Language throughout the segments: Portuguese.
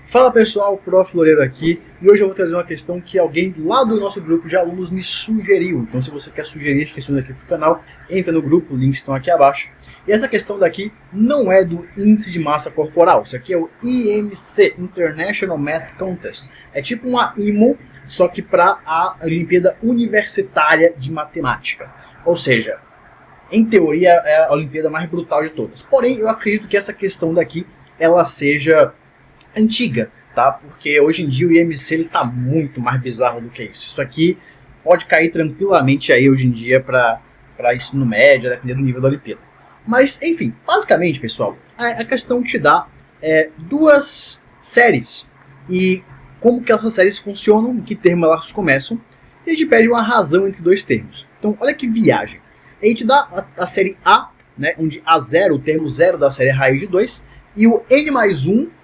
Fala pessoal, Prof. Loureiro aqui, e hoje eu vou trazer uma questão que alguém lá do nosso grupo de alunos me sugeriu. Então se você quer sugerir questões aqui para o canal, entra no grupo, links estão aqui abaixo. E essa questão daqui não é do Índice de Massa Corporal, isso aqui é o IMC, International Math Contest. É tipo uma IMO, só que para a Olimpíada Universitária de Matemática. Ou seja, em teoria é a Olimpíada mais brutal de todas. Porém, eu acredito que essa questão daqui, ela seja antiga, tá? Porque hoje em dia o IMC ele tá muito mais bizarro do que isso. Isso aqui pode cair tranquilamente aí hoje em dia para ensino médio, dependendo do nível da Olimpíada. Mas, enfim, basicamente, pessoal, a questão te dá duas séries e como que essas séries funcionam, em que termo elas começam, e a gente pede uma razão entre dois termos. Então, olha que viagem. A gente dá a série A, né, onde A0, o termo 0 da série é raiz de 2, e o N mais 1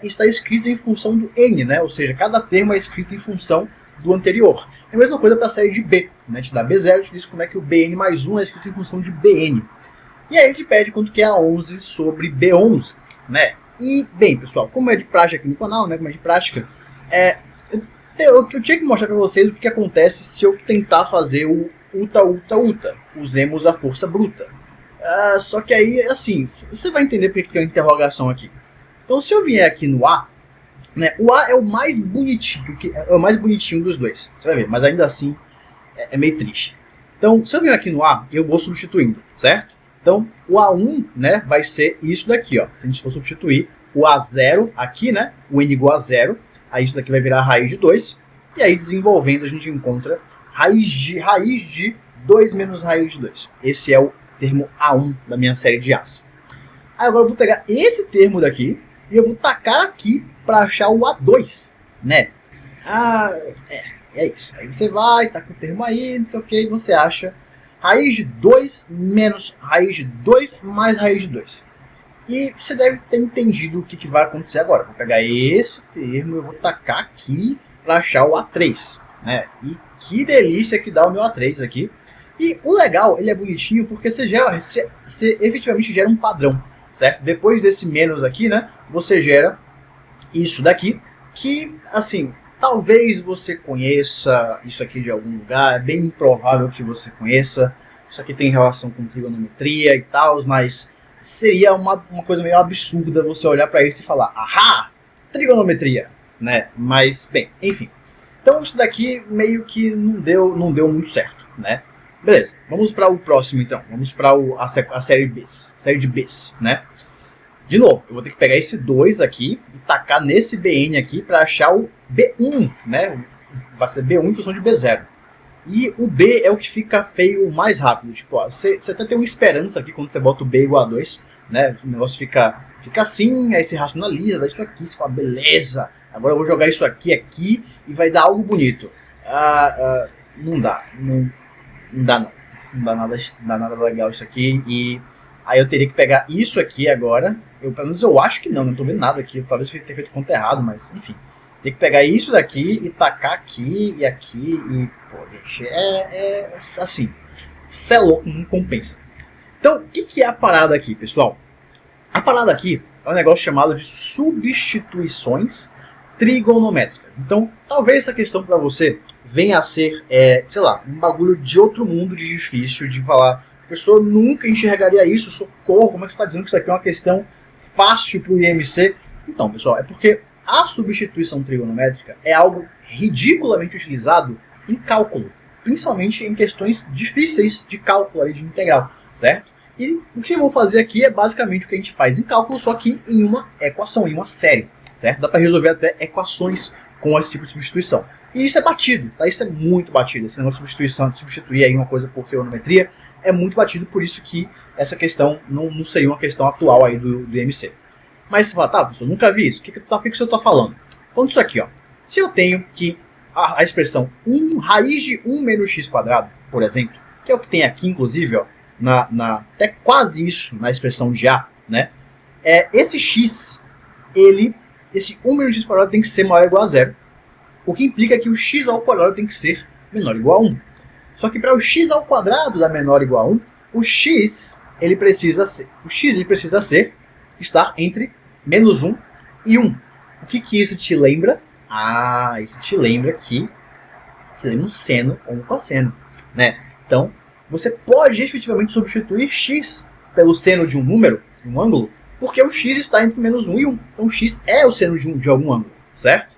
está escrito em função do N, né? Ou seja, cada termo é escrito em função do anterior. É a mesma coisa para a série de B, né? Te dá B0, te diz como é que o Bn mais 1 é escrito em função de Bn. E aí a gente pede quanto que é A11 sobre B11, né? E, bem, pessoal, como é de prática aqui no canal, né? Como é de prática, eu tinha que mostrar para vocês o que acontece se eu tentar fazer o uta. Usemos a força bruta. Só que aí, assim, você vai entender porque tem uma interrogação aqui. Então, se eu vier aqui no A, né, o A é o mais bonitinho dos dois. Você vai ver, mas ainda assim é meio triste. Então, se eu vier aqui no A, eu vou substituindo, certo? Então, o A1, né, vai ser isso daqui, ó. Se a gente for substituir o A0 aqui, né, o N igual a 0, aí isso daqui vai virar raiz de 2. E aí, desenvolvendo, a gente encontra raiz de 2 menos raiz de 2. Esse é o termo A1 da minha série de A's. Aí agora eu vou pegar esse termo daqui e eu vou tacar aqui para achar o A2, né? É isso. Aí você vai, tá com o termo aí, não sei o que, e você acha raiz de 2 menos raiz de 2 mais raiz de 2. E você deve ter entendido o que vai acontecer agora. Vou pegar esse termo e eu vou tacar aqui para achar o A3, né? E que delícia que dá o meu A3 aqui. E o legal, ele é bonitinho porque você efetivamente gera um padrão, certo? Depois desse menos aqui, né, você gera isso daqui, que, assim, talvez você conheça isso aqui de algum lugar, é bem improvável que você conheça. Isso aqui tem relação com trigonometria e tal, mas seria uma coisa meio absurda você olhar para isso e falar, ahá, trigonometria, né? Mas, bem, enfim. Então isso daqui meio que não deu muito certo, né? Beleza, vamos para o próximo então. Vamos para a série B, série de B's, né? De novo, eu vou ter que pegar esse 2 aqui e tacar nesse Bn aqui para achar o B1, né? Vai ser B1 em função de B0. E o B é o que fica feio mais rápido. Tipo, ó, você até tem uma esperança aqui quando você bota o B igual a 2, né? O negócio fica assim, aí você racionaliza, dá isso aqui, você fala, beleza, agora eu vou jogar isso aqui e vai dar algo bonito. Não dá nada legal isso aqui. E aí eu teria que pegar isso aqui agora. Pelo menos eu acho que não tô vendo nada aqui. Talvez eu tenha feito conta errado, mas enfim. Tem que pegar isso daqui e tacar aqui e aqui. E, pô, gente, assim. Cê é louco, não compensa. Então, o que é a parada aqui, pessoal? A parada aqui é um negócio chamado de substituições trigonométricas. Então, talvez essa questão para você venha a ser, sei lá, um bagulho de outro mundo de difícil, de falar, professor, nunca enxergaria isso, socorro, como é que você está dizendo que isso aqui é uma questão fácil para o IMC? Então, pessoal, é porque a substituição trigonométrica é algo ridiculamente utilizado em cálculo, principalmente em questões difíceis de cálculo, ali, de integral, certo? E o que eu vou fazer aqui é basicamente o que a gente faz em cálculo, só que em uma equação, em uma série, certo? Dá para resolver até equações com esse tipo de substituição. E isso é batido, tá? Isso é muito batido. Esse negócio de substituir aí uma coisa por trigonometria é muito batido, por isso que essa questão não seria uma questão atual aí do IMC. Mas você fala, tá, professor, nunca vi isso. O que você está falando? Falando disso aqui, ó. Se eu tenho que a expressão raiz de 1 menos x quadrado, por exemplo, que é o que tem aqui, inclusive, ó, até quase isso na expressão de A, né? Esse x, esse 1 menos x quadrado tem que ser maior ou igual a 0. O que implica que o x ao quadrado tem que ser menor ou igual a 1. Só que para o x ao quadrado dar menor ou igual a 1, o x ele precisa estar entre menos 1 e 1. O que isso te lembra? Ah, isso te lembra um seno ou um cosseno, né? Então, você pode efetivamente substituir x pelo seno de um número, um ângulo, porque o x está entre menos 1 e 1. Então, x é o seno de algum ângulo, certo?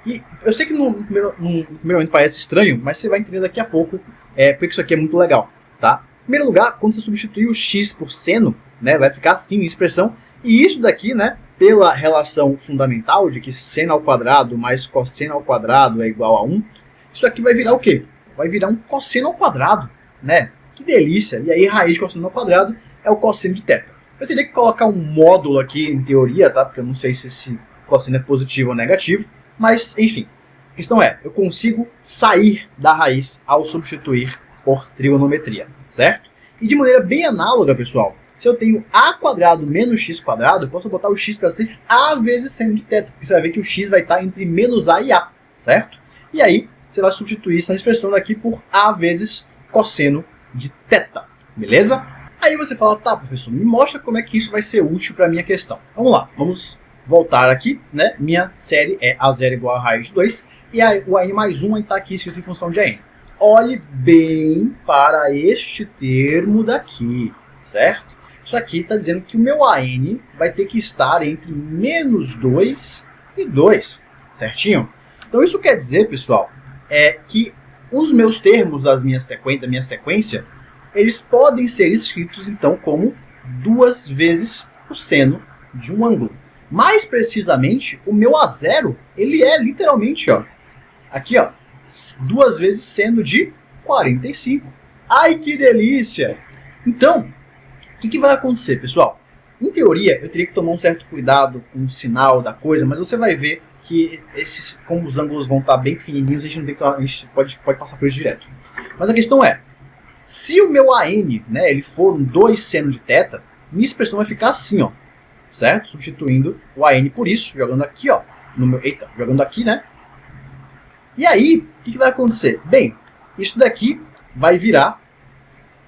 E eu sei que no primeiro momento parece estranho, mas você vai entender daqui a pouco porque isso aqui é muito legal, tá? Em primeiro lugar, quando você substituir o x por seno, né, vai ficar assim, em expressão. E isso daqui, né, pela relação fundamental de que seno ao quadrado mais cosseno ao quadrado é igual a 1, isso aqui vai virar o quê? Vai virar um cosseno ao quadrado, né? Que delícia! E aí, raiz de cosseno ao quadrado é o cosseno de θ. Eu teria que colocar um módulo aqui, em teoria, tá? Porque eu não sei se esse cosseno é positivo ou negativo. Mas, enfim. A questão é, eu consigo sair da raiz ao substituir por trigonometria, certo? E de maneira bem análoga, pessoal, se eu tenho a quadrado menos x quadrado, eu posso botar o x para ser a vezes seno de θ. Porque você vai ver que o x vai estar entre menos a e a, certo? E aí, você vai substituir essa expressão daqui por a vezes cosseno de θ, beleza? Aí você fala, tá, professor, me mostra como é que isso vai ser útil para a minha questão. Vamos lá, vamos voltar aqui, né? Minha série é A0 igual a raiz de 2, e o AN mais 1 está aqui escrito em função de AN. Olhe bem para este termo daqui, certo? Isso aqui está dizendo que o meu AN vai ter que estar entre menos 2 e 2, certinho? Então isso quer dizer, pessoal, que os meus termos da minha sequência, eles podem ser escritos, então, como 2 vezes o seno de um ângulo. Mais precisamente, o meu A0, ele é literalmente, ó, aqui, ó, 2 vezes seno de 45. Ai, que delícia! Então, o que vai acontecer, pessoal? Em teoria, eu teria que tomar um certo cuidado com o sinal da coisa, mas você vai ver que como os ângulos vão estar bem pequenininhos, a gente pode passar por isso direto. Mas a questão é, se o meu AN, né, ele for um 2 seno de θ, minha expressão vai ficar assim, ó, certo? Substituindo o AN por isso, jogando aqui, ó, jogando aqui, né? E aí, o que vai acontecer? Bem, isso daqui vai virar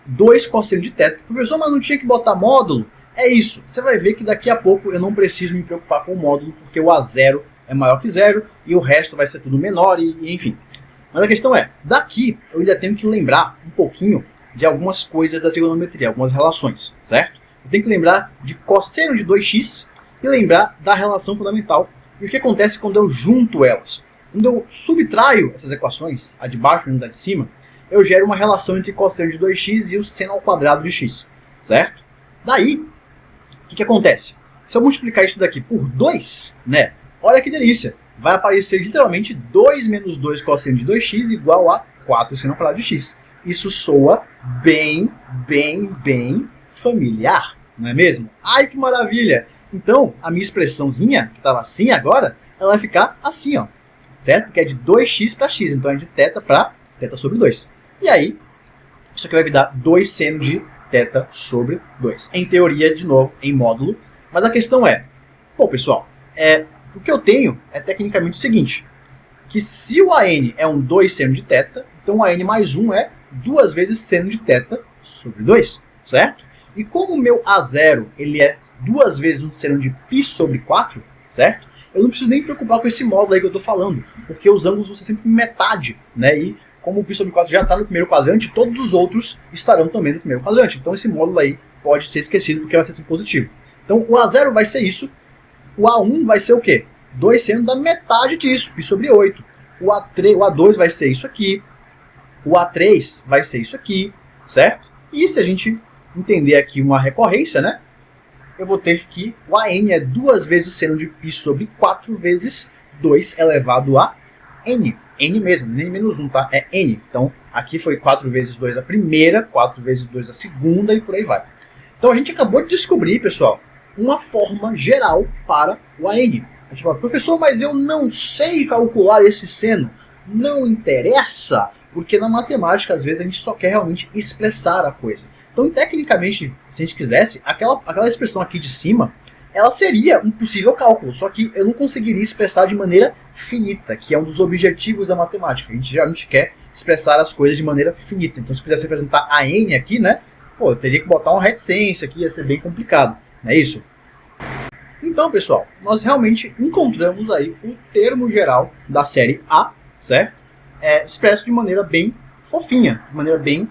2 cosseno de θ. Professor, mas não tinha que botar módulo? É isso. Você vai ver que daqui a pouco eu não preciso me preocupar com o módulo, porque o A0 é maior que 0 e o resto vai ser tudo menor e enfim. Mas a questão é, daqui eu ainda tenho que lembrar um pouquinho de algumas coisas da trigonometria, algumas relações, certo? Eu tenho que lembrar de cosseno de 2x e lembrar da relação fundamental. E o que acontece quando eu junto elas? Quando eu subtraio essas equações, a de baixo menos a de cima, eu gero uma relação entre cosseno de 2x e o seno ao quadrado de x, certo? Daí, o que acontece? Se eu multiplicar isso daqui por 2, né? Olha que delícia! Vai aparecer literalmente 2 menos 2 cosseno de 2x igual a 4 seno ao quadrado de x. Isso soa bem familiar, não é mesmo? Ai, que maravilha! Então, a minha expressãozinha, que estava assim agora, ela vai ficar assim, ó. Certo? Porque é de 2x para x, então é de θ para θ sobre 2. E aí, isso aqui vai me dar 2 seno de θ sobre 2. Em teoria, de novo, em módulo. Mas a questão é, bom, pessoal, o que eu tenho é tecnicamente o seguinte, que se o AN é um 2 seno de θ, então o AN mais 1 é 2 vezes seno de θ sobre 2, certo? E como o meu A0 ele é 2 vezes um seno de π sobre 4, certo? Eu não preciso nem me preocupar com esse módulo aí que eu estou falando, porque os ângulos vão ser sempre metade, né? E como o π sobre 4 já está no primeiro quadrante, todos os outros estarão também no primeiro quadrante. Então esse módulo aí pode ser esquecido porque vai ser tudo positivo. Então o A0 vai ser isso, o A1 vai ser o quê? 2 sendo da metade disso, π sobre 8. O A2 vai ser isso aqui, o A3 vai ser isso aqui, certo? E se a gente entender aqui uma recorrência, né? Eu vou ter que o AN é 2 vezes seno de π sobre 4 vezes 2 elevado a n. N mesmo, nem menos 1, tá? É n. Então, aqui foi 4 vezes 2 a primeira, 4 vezes 2 a segunda e por aí vai. Então, a gente acabou de descobrir, pessoal, uma forma geral para o AN. A gente fala, professor, mas eu não sei calcular esse seno. Não interessa, porque na matemática, às vezes, a gente só quer realmente expressar a coisa. Então, tecnicamente, se a gente quisesse, aquela expressão aqui de cima, ela seria um possível cálculo, só que eu não conseguiria expressar de maneira finita, que é um dos objetivos da matemática. A gente geralmente quer expressar as coisas de maneira finita. Então, se eu quisesse representar a n aqui, né, eu teria que botar uma reticência aqui, ia ser bem complicado, não é isso? Então, pessoal, nós realmente encontramos aí o termo geral da série A, certo? Expresso de maneira bem fofinha, de maneira bem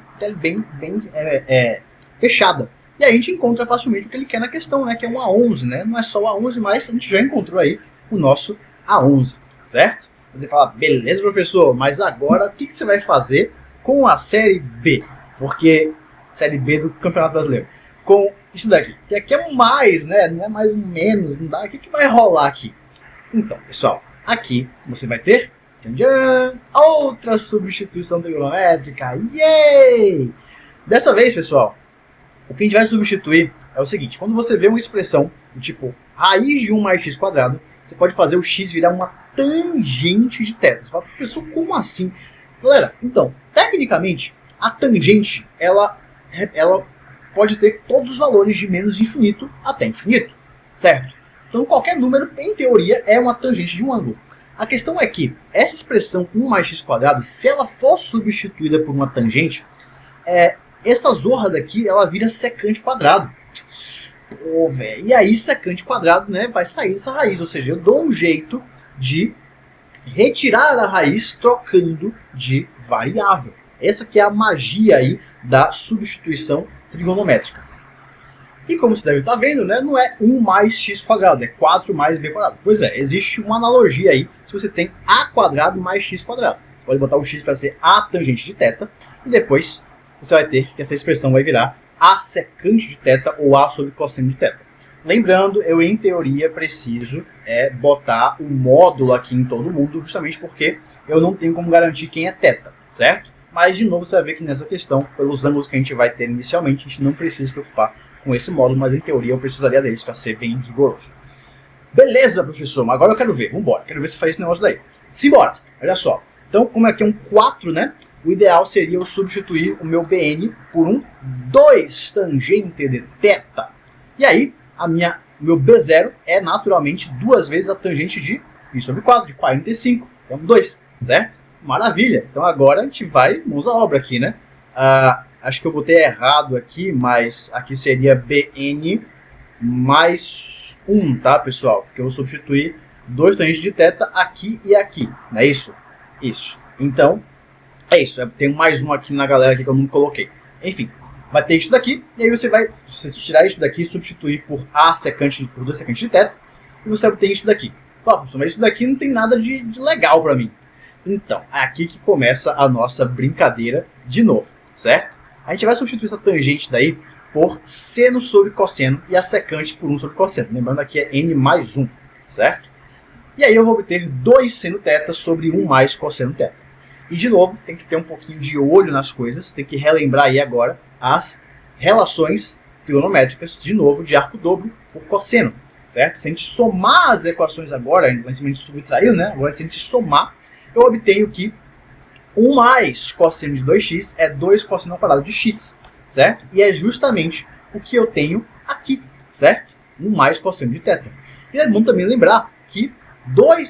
fechada. E aí a gente encontra facilmente o que ele quer na questão, né? Que é um A11, né? Não é só o A11, mas a gente já encontrou aí o nosso A11, certo? Você fala, beleza, professor, mas agora o que você vai fazer com a série B? Porque série B do Campeonato Brasileiro. Com isso daqui, que aqui é um mais, né? Não é mais um menos, não dá. O que vai rolar aqui? Então, pessoal, aqui você vai ter outra substituição trigonométrica. Yay! Dessa vez, pessoal, o que a gente vai substituir é o seguinte. Quando você vê uma expressão do tipo raiz de 1 mais x quadrado, você pode fazer o x virar uma tangente de θ. Você fala, professor, como assim? Galera, então, tecnicamente, a tangente, ela pode ter todos os valores de menos infinito até infinito, certo? Então, qualquer número, em teoria, é uma tangente de um ângulo. A questão é que essa expressão 1 mais x quadrado, se ela for substituída por uma tangente, essa zorra daqui, ela vira secante quadrado. Pô, velho. E aí, secante quadrado, né, vai sair dessa raiz. Ou seja, eu dou um jeito de retirar a raiz trocando de variável. Essa que é a magia aí da substituição trigonométrica. E como você deve estar vendo, né, não é 1 mais x quadrado, é 4 mais b quadrado. Pois é, existe uma analogia aí se você tem a quadrado mais x quadrado. Você pode botar o x para ser a tangente de θ e depois você vai ter que essa expressão vai virar a secante de θ ou a sobre cosseno de θ. Lembrando, eu em teoria preciso botar o módulo aqui em todo mundo, justamente porque eu não tenho como garantir quem é θ, certo? Mas de novo você vai ver que nessa questão, pelos ângulos que a gente vai ter inicialmente, a gente não precisa se preocupar com esse módulo, mas em teoria eu precisaria deles para ser bem rigoroso. Beleza, professor, mas agora eu quero ver, vambora, quero ver se faz esse negócio daí. Simbora, olha só. Então, como aqui é um 4, né? O ideal seria eu substituir o meu BN por um 2 tangente de θ. E aí, meu B0 é naturalmente 2 vezes a tangente de π sobre 4, de 45. Então, 2, certo? Maravilha. Então, agora a gente vai, mãos à obra aqui, né? Acho que eu botei errado aqui, mas aqui seria BN mais 1, tá, pessoal? Porque eu vou substituir 2 tangentes de θ aqui e aqui, não é isso? Isso. Então, é isso. Tem mais um aqui na galera aqui que eu não coloquei. Enfim, vai ter isso daqui, e aí você vai tirar isso daqui e substituir por 2 secantes de θ, e você obtém isso daqui. Pô, professor, mas isso daqui não tem nada de legal para mim. Então, é aqui que começa a nossa brincadeira de novo, certo? A gente vai substituir essa tangente daí por seno sobre cosseno e a secante por 1 sobre cosseno. Lembrando aqui é n mais 1, certo? E aí eu vou obter 2 seno θ sobre 1 mais cosseno θ. E de novo, tem que ter um pouquinho de olho nas coisas, tem que relembrar aí agora as relações trigonométricas, de novo, de arco dobro por cosseno, certo? Se a gente somar as equações agora, lá em cima a gente subtraiu, né? Agora se a gente somar, eu obtenho que 1 mais cosseno de 2x é 2 cosseno ao quadrado de x, certo? E é justamente o que eu tenho aqui, certo? 1 mais cosseno de θ. E é bom também lembrar que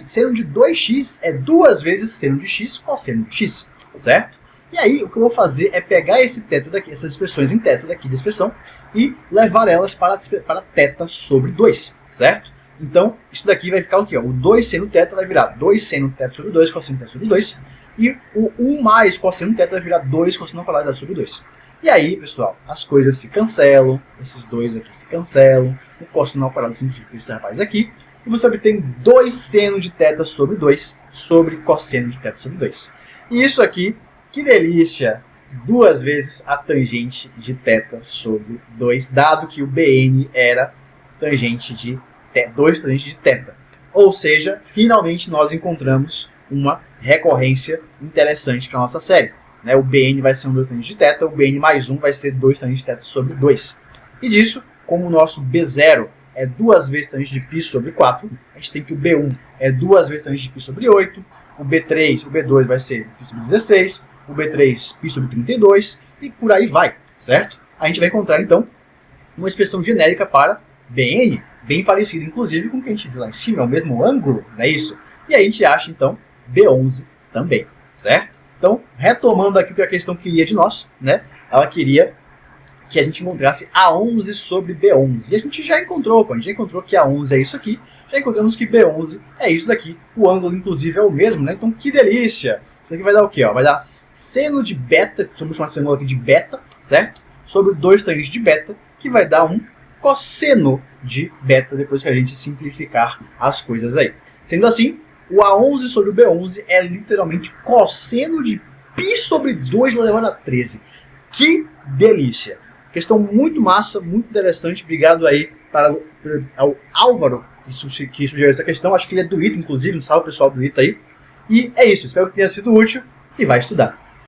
seno de 2x é 2 vezes seno de x cosseno de x, certo? E aí o que eu vou fazer é pegar esse θ daqui, essas expressões em θ daqui da expressão e levar elas para θ sobre 2, certo? Então isso daqui vai ficar o quê? O 2 seno θ vai virar 2 seno θ sobre 2 cosseno θ sobre 2 e o 1 mais cosseno θ vai virar 2 cosseno ao quadrado sobre 2. E aí, pessoal, as coisas se cancelam, esses dois aqui se cancelam, o cosseno ao quadrado significa esse rapaz aqui, e você obtém 2 seno de θ sobre 2 sobre cosseno de θ sobre 2. E isso aqui, que delícia! 2 vezes a tangente de θ sobre 2, dado que o BN era tangente de 2 tangente de θ. Ou seja, finalmente nós encontramos uma recorrência interessante para a nossa série. O BN vai ser um 2 tangente de θ, o BN mais 1 vai ser 2 tangente de θ sobre 2. E disso, como o nosso B0 é 2 vezes tangente de π sobre 4, a gente tem que o B1 é 2 vezes tangente de π sobre 8, o B2 vai ser π sobre 16, o B3 π sobre 32 e por aí vai, certo? A gente vai encontrar então uma expressão genérica para BN, bem parecida inclusive com o que a gente viu lá em cima, é o mesmo ângulo, não é isso? E aí a gente acha então B11 também, certo? Então, retomando aqui o que a questão queria de nós, né? Ela queria que a gente encontrasse A11 sobre B11. E a gente já encontrou, pô. A gente já encontrou que A11 é isso aqui, já encontramos que B11 é isso daqui. O ângulo, inclusive, é o mesmo, né? Então, que delícia! Isso aqui vai dar o quê? Ó? Vai dar seno de beta, vamos chamar esse ângulo aqui de beta, certo? Sobre 2 tangentes de beta, que vai dar um cosseno de beta, depois que a gente simplificar as coisas aí. Sendo assim, o A11 sobre o B11 é literalmente cosseno de π sobre 2 elevado a 13. Que delícia! Questão muito massa, muito interessante. Obrigado aí ao Álvaro que sugeriu essa questão. Acho que ele é do ITA, inclusive. Um salve pessoal do ITA aí. E é isso. Espero que tenha sido útil e vai estudar.